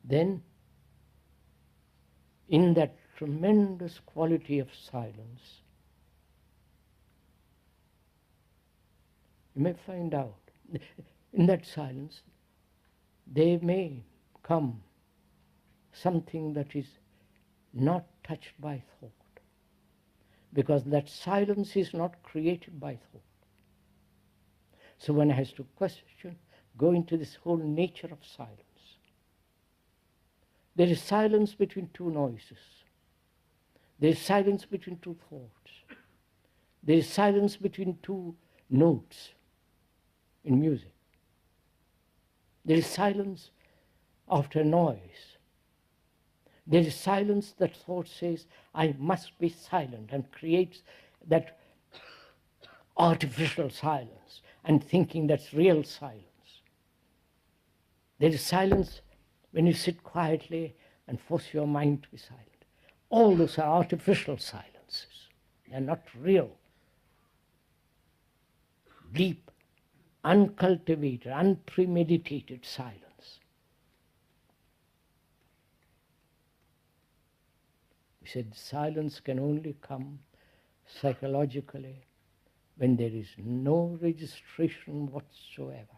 Then, in that tremendous quality of silence, you may find out, in that silence, there may come something that is not touched by thought, because that silence is not created by thought. So one has to question, go into this whole nature of silence. There is silence between two noises. There is silence between two thoughts. There is silence between two notes in music. There is silence after noise. There is silence that thought says, I must be silent, and creates that artificial silence and thinking that's real silence. There is silence when you sit quietly and force your mind to be silent. All those are artificial silences. They are not real. Deep, uncultivated, unpremeditated silence. We said silence can only come psychologically when there is no registration whatsoever.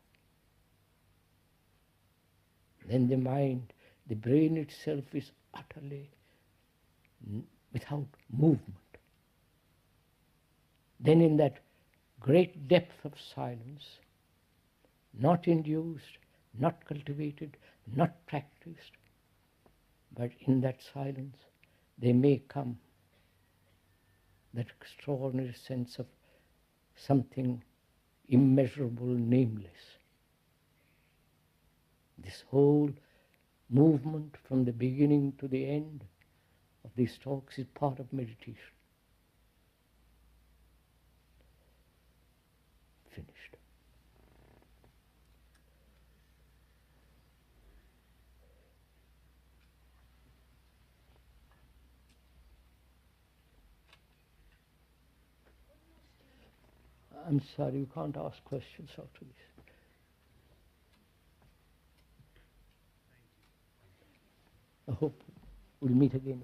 Then the mind, the brain itself is utterly without movement. Then in that great depth of silence, not induced, not cultivated, not practiced, but in that silence there may come that extraordinary sense of something immeasurable, nameless. This whole movement from the beginning to the end of these talks is part of meditation. Finished. I'm sorry, you can't ask questions after this. I hope we'll meet again.